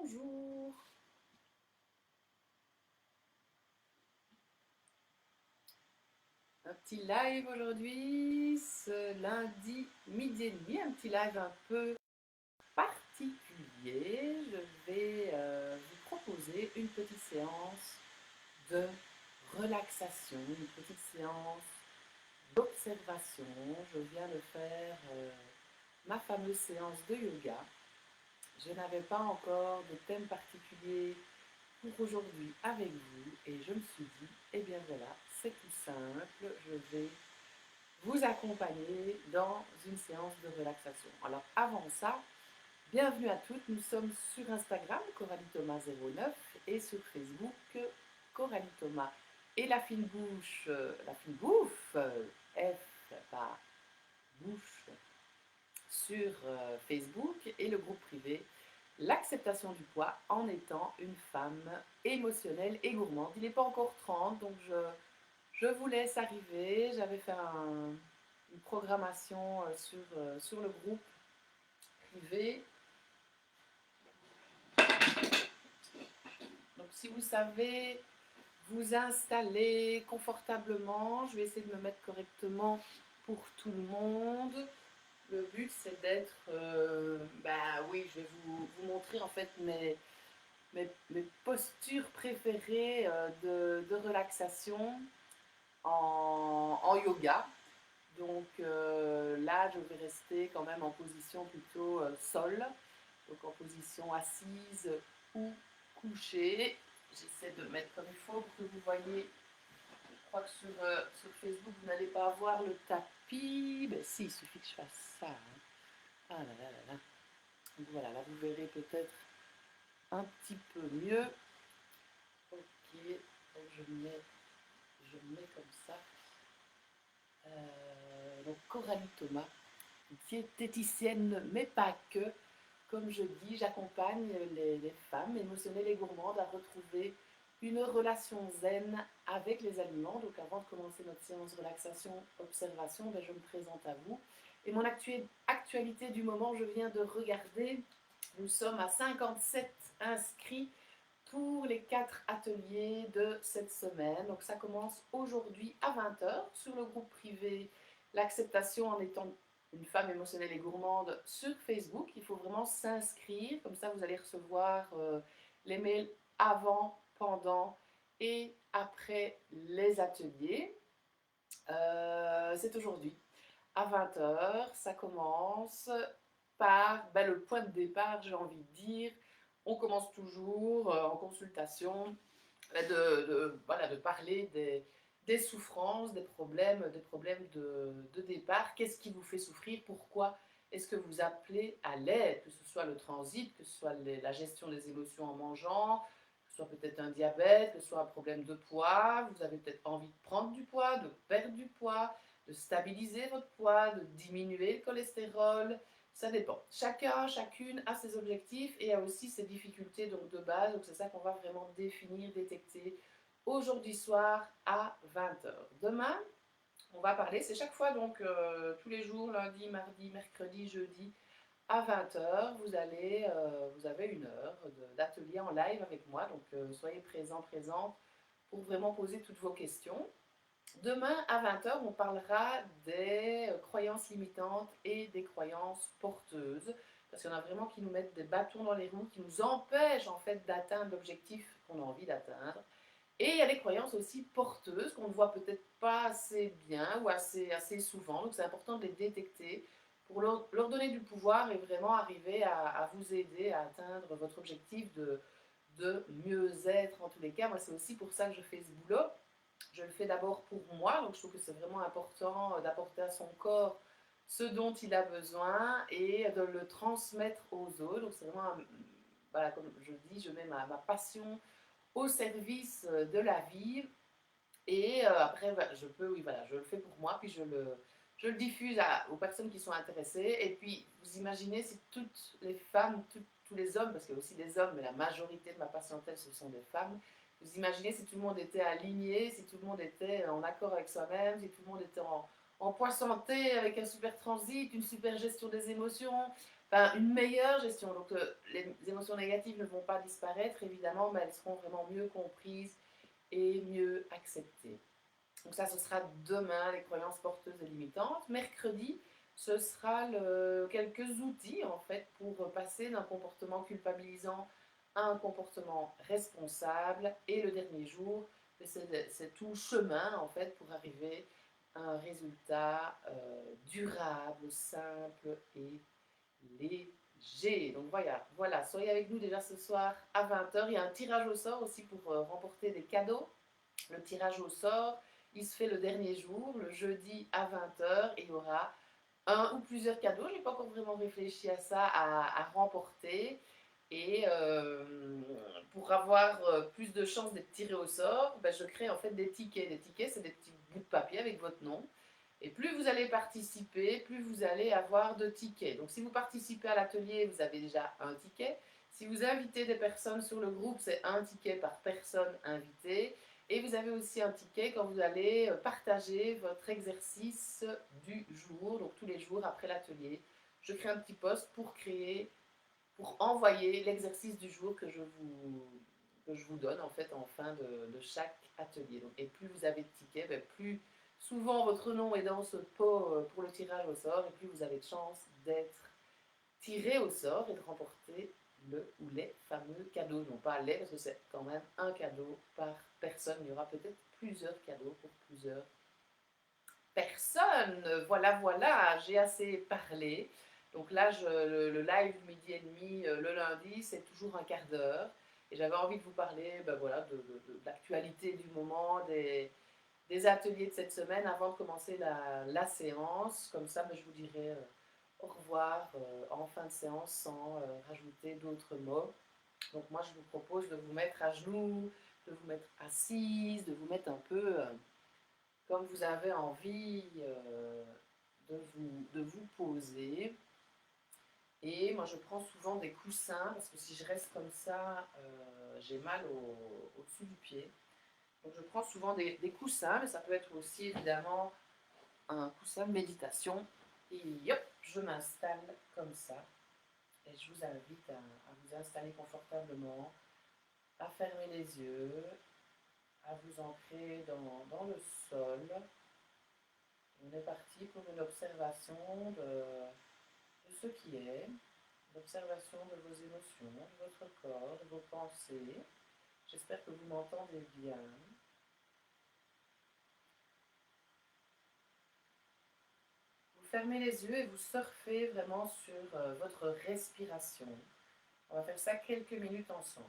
Bonjour. Un petit live aujourd'hui, ce lundi midi et demi, un petit live un peu particulier. Je vais vous proposer une petite séance de relaxation, une petite séance d'observation. Je viens de faire ma fameuse séance de yoga. Je n'avais pas encore de thème particulier pour aujourd'hui avec vous et je me suis dit, eh bien voilà, c'est tout simple, je vais vous accompagner dans une séance de relaxation. Alors avant ça, bienvenue à toutes, nous sommes sur Instagram, Coralie Thomas 09 et sur Facebook, Coralie Thomas et la fine bouche, la fine bouffe, F, pas bouche, sur Facebook et le groupe privé l'acceptation du poids en étant une femme émotionnelle et gourmande. Il n'est pas encore 30, donc je vous laisse arriver. J'avais fait une programmation sur le groupe privé. Donc si vous savez vous installer confortablement, je vais essayer de me mettre correctement pour tout le monde. Le but c'est d'être, oui, je vais vous montrer en fait mes postures préférées de relaxation en yoga. Donc là, je vais rester quand même en position plutôt sol, donc en position assise ou couchée. J'essaie de mettre comme il faut pour que vous voyez. Je crois que sur Facebook, vous n'allez pas voir le tapis. Ben si, il suffit que je fasse ça. Hein. Ah là là là là. Donc voilà, là vous verrez peut-être un petit peu mieux. Ok, donc je me mets comme ça. Donc Coralie Thomas, diététicienne, mais pas que. Comme je dis, j'accompagne les femmes émotionnelles et gourmandes à retrouver une relation zen avec les aliments. Donc avant de commencer notre séance de relaxation, observation, ben, je me présente à vous. Et mon actualité du moment, je viens de regarder, nous sommes à 57 inscrits pour les 4 ateliers de cette semaine. Donc ça commence aujourd'hui à 20h sur le groupe privé L'acceptation en étant une femme émotionnelle et gourmande sur Facebook. Il faut vraiment s'inscrire, comme ça vous allez recevoir les mails avant, pendant et après les ateliers. C'est aujourd'hui à 20h, ça commence par le point de départ, j'ai envie de dire. On commence toujours en consultation de parler des souffrances, des problèmes de départ. Qu'est-ce qui vous fait souffrir? Pourquoi est-ce que vous appelez à l'aide? Que ce soit le transit, que ce soit la gestion des émotions en mangeant, que ce soit peut-être un diabète, que ce soit un problème de poids, vous avez peut-être envie de prendre du poids, de perdre du poids, de stabiliser votre poids, de diminuer le cholestérol. Ça dépend. Chacun, chacune a ses objectifs et a aussi ses difficultés donc de base. Donc c'est ça qu'on va vraiment définir, détecter aujourd'hui soir à 20h. Demain, on va parler, c'est chaque fois donc tous les jours, lundi, mardi, mercredi, jeudi, à 20h, vous avez une heure d'atelier en live avec moi. Donc soyez présents, présentes pour vraiment poser toutes vos questions. Demain à 20h, on parlera des croyances limitantes et des croyances porteuses. Parce qu'il y en a vraiment qui nous mettent des bâtons dans les roues, qui nous empêchent en fait d'atteindre l'objectif qu'on a envie d'atteindre. Et il y a des croyances aussi porteuses qu'on ne voit peut-être pas assez bien ou assez souvent. Donc c'est important de les détecter pour leur donner du pouvoir et vraiment arriver à vous aider à atteindre votre objectif de mieux-être en tous les cas. Moi, c'est aussi pour ça que je fais ce boulot. Je le fais d'abord pour moi, donc je trouve que c'est vraiment important d'apporter à son corps ce dont il a besoin et de le transmettre aux autres. Donc c'est vraiment, voilà, comme je dis, je mets ma passion au service de la vie. Et après, je peux, oui, voilà, je le fais pour moi, puis je le diffuse aux personnes qui sont intéressées. Et puis, vous imaginez si toutes les femmes, tous les hommes, parce qu'il y a aussi des hommes, mais la majorité de ma patientèle, ce sont des femmes. Vous imaginez si tout le monde était aligné, si tout le monde était en accord avec soi-même, si tout le monde était en point santé, avec un super transit, une super gestion des émotions, Enfin, une meilleure gestion. Donc, les émotions négatives ne vont pas disparaître, évidemment, mais elles seront vraiment mieux comprises et mieux acceptées. Donc ça, ce sera demain, les croyances porteuses et limitantes. Mercredi, ce sera quelques outils, en fait, pour passer d'un comportement culpabilisant à un comportement responsable. Et le dernier jour, c'est tout chemin, en fait, pour arriver à un résultat durable, simple et léger. Donc voilà, soyez avec nous déjà ce soir à 20h. Il y a un tirage au sort aussi pour remporter des cadeaux. Le tirage au sort, il se fait le dernier jour, le jeudi à 20h, et il y aura un ou plusieurs cadeaux, je n'ai pas encore vraiment réfléchi à ça, à remporter. Et pour avoir plus de chances d'être tiré au sort, ben, je crée en fait des tickets. Des tickets, c'est des petits bouts de papier avec votre nom. Et plus vous allez participer, plus vous allez avoir de tickets. Donc si vous participez à l'atelier, vous avez déjà un ticket. Si vous invitez des personnes sur le groupe, c'est un ticket par personne invitée. Et vous avez aussi un ticket quand vous allez partager votre exercice du jour, donc tous les jours après l'atelier. Je crée un petit post pour envoyer l'exercice du jour que je vous donne en fait en fin de chaque atelier. Donc, et plus vous avez de tickets, ben, plus souvent votre nom est dans ce pot pour le tirage au sort et plus vous avez de chances d'être tiré au sort et de remporter le ou les fameux cadeaux. Non pas les, parce que c'est quand même un cadeau par personne. Il y aura peut-être plusieurs cadeaux pour plusieurs personnes. Voilà, voilà, j'ai assez parlé. Donc là, le live midi et demi, le lundi, c'est toujours un quart d'heure. Et j'avais envie de vous parler ben voilà, de l'actualité du moment, des ateliers de cette semaine avant de commencer la séance. Comme ça, ben, je vous dirai au revoir en fin de séance sans rajouter d'autres mots. Donc moi, je vous propose de vous mettre à genoux, de vous mettre assise, de vous mettre un peu comme vous avez envie de vous poser. Et moi, je prends souvent des coussins parce que si je reste comme ça, j'ai mal au-dessus du pied. Donc je prends souvent des coussins, mais ça peut être aussi évidemment un coussin de méditation. Et hop, je m'installe comme ça. Et je vous invite à vous installer confortablement, à fermer les yeux, à vous ancrer dans le sol. On est parti pour une observation de ce qui est, l'observation de vos émotions, de votre corps, de vos pensées. J'espère que vous m'entendez bien. Vous fermez les yeux et vous surfez vraiment sur votre respiration. On va faire ça quelques minutes ensemble.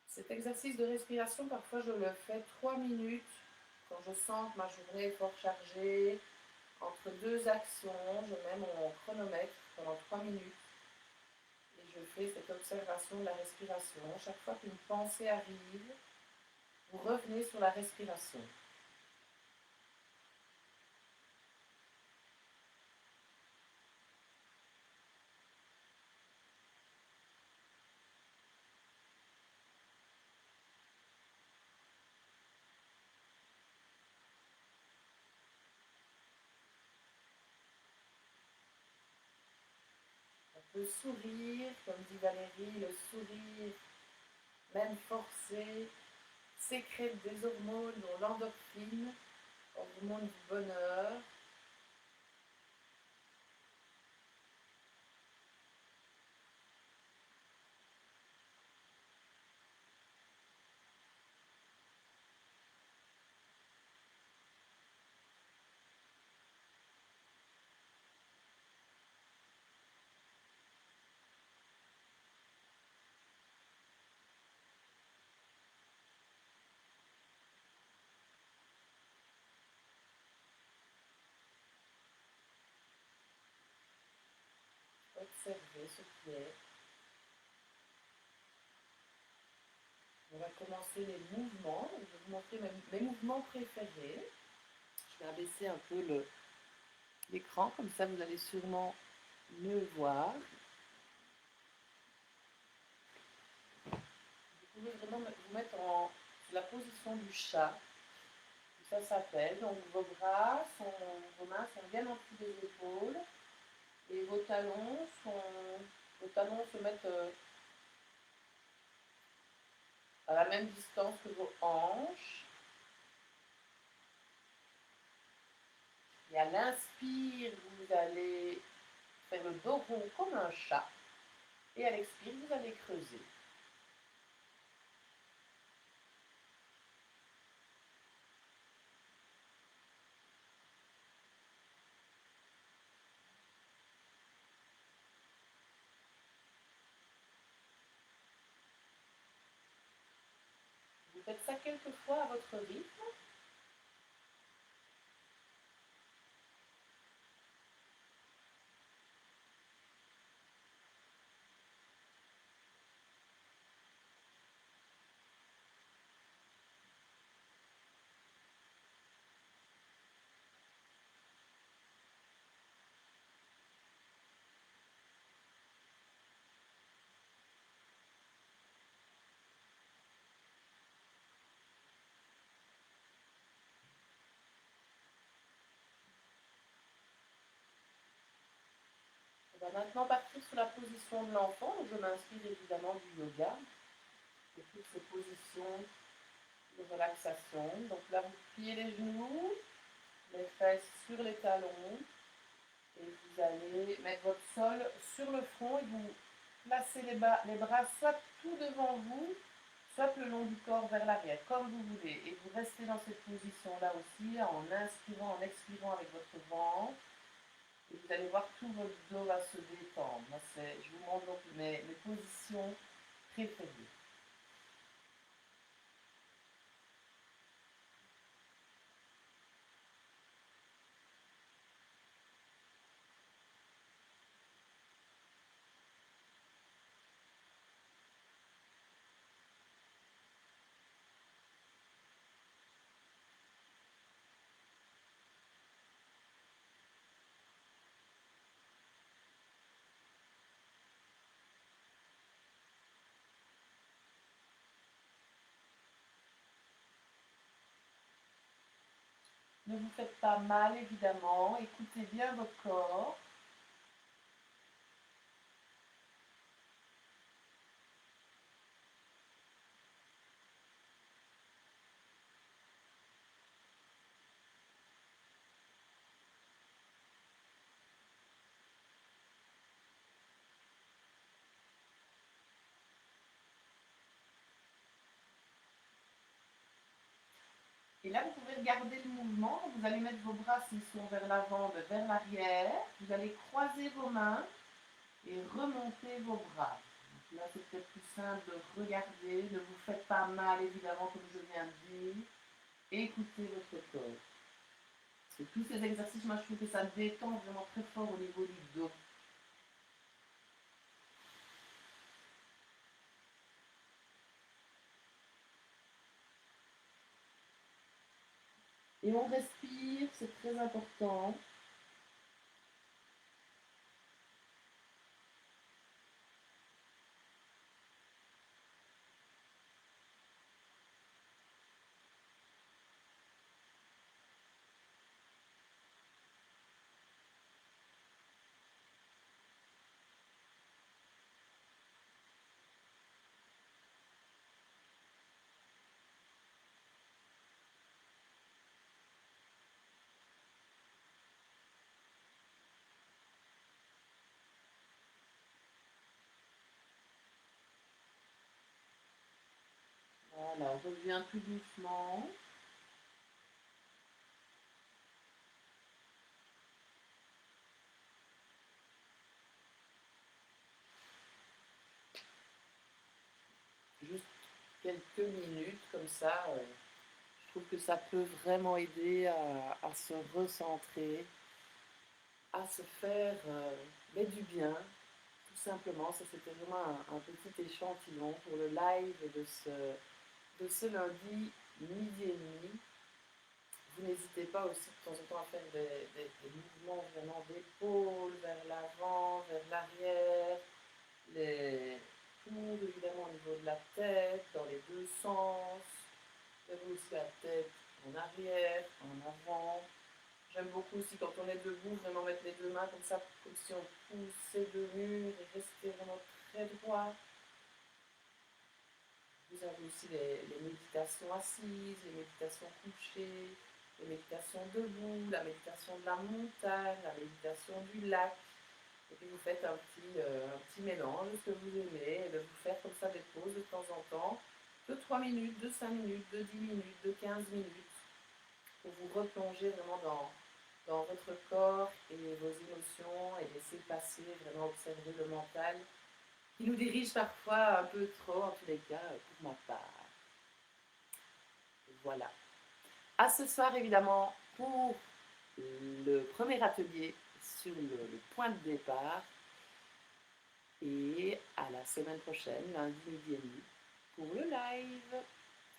Cet exercice de respiration, parfois je le fais 3 minutes quand je sens que ma journée est fort chargée. Entre deux actions, je mets mon chronomètre pendant 3 minutes et je fais cette observation de la respiration. Chaque fois qu'une pensée arrive, vous revenez sur la respiration. Le sourire, comme dit Valérie, le sourire, même forcé, sécrète des hormones, dont l'endorphine, hormone du bonheur. Observez ce qui est. On va commencer les mouvements. Je vais vous montrer mes mouvements préférés. Je vais abaisser un peu l'écran, comme ça vous allez sûrement mieux voir. pouvez vraiment vous mettre en la position du chat. Ça s'appelle. Donc vos mains sont bien en dessous des épaules et vos talons se mettent à la même distance que vos hanches. Et à l'inspire, vous allez faire le dos rond comme un chat. Et à l'expire, vous allez creuser. Vous faites ça quelques fois à votre rythme. On va maintenant partir sur la position de l'enfant. Je m'inspire évidemment du yoga, de toutes ces positions de relaxation. Donc là, vous pliez les genoux, les fesses sur les talons, et vous allez mettre votre sol sur le front et vous placez les bras soit tout devant vous, soit le long du corps vers l'arrière, comme vous voulez. Et vous restez dans cette position-là aussi, en inspirant, en expirant avec votre ventre. Et vous allez voir tout votre dos va se détendre. Moi, je vous montre donc mes positions préférées. Ne vous faites pas mal, évidemment. Écoutez bien votre corps. Et là, vous pouvez regarder le mouvement. Vous allez mettre vos bras, s'ils sont vers l'avant, vers l'arrière. Vous allez croiser vos mains et remonter vos bras. Donc là, c'est peut-être plus simple de regarder. Ne vous faites pas mal, évidemment, comme je viens de dire. Écoutez votre corps. Parce que tous ces exercices, moi, je trouve que ça détend vraiment très fort au niveau du dos. Et on respire, c'est très important. Voilà, on revient tout doucement. Juste quelques minutes comme ça. Je trouve que ça peut vraiment aider à se recentrer, à se faire du bien, tout simplement. Ça, c'était vraiment un petit échantillon pour le live de ce lundi midi et demi. Vous n'hésitez pas aussi de temps en temps à faire des mouvements vraiment d'épaule vers l'avant, vers l'arrière, les tours évidemment au niveau de la tête, dans les sens. Levez aussi la tête en arrière, en avant. J'aime beaucoup aussi quand on est debout, vraiment mettre les deux mains comme ça, comme si on poussait deux murs et rester vraiment très droit. Vous avez aussi les méditations assises, les méditations couchées, les méditations debout, la méditation de la montagne, la méditation du lac. Et puis vous faites un petit mélange de ce que vous aimez et de vous faire comme ça des pauses de temps en temps, de 3 minutes, de 5 minutes, de 10 minutes, de 15 minutes, pour vous replonger vraiment dans votre corps et vos émotions et laisser passer, vraiment observer le mental qui nous dirige parfois un peu trop, en tous les cas, pour ma part. Voilà. À ce soir, évidemment, pour le premier atelier sur le point de départ. Et à la semaine prochaine, lundi midi et demi, pour le live.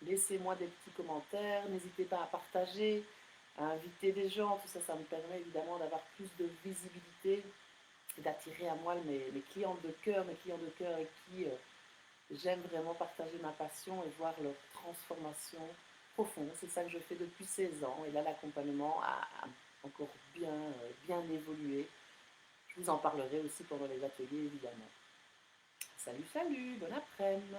Laissez-moi des petits commentaires, n'hésitez pas à partager, à inviter des gens, tout ça, ça me permet évidemment d'avoir plus de visibilité et d'attirer à moi mes clientes de cœur, mes clients de cœur avec qui j'aime vraiment partager ma passion et voir leur transformation profonde. C'est ça que je fais depuis 16 ans et là l'accompagnement a encore bien évolué. Je vous en parlerai aussi pendant les ateliers évidemment. Salut, salut, bon après-midi.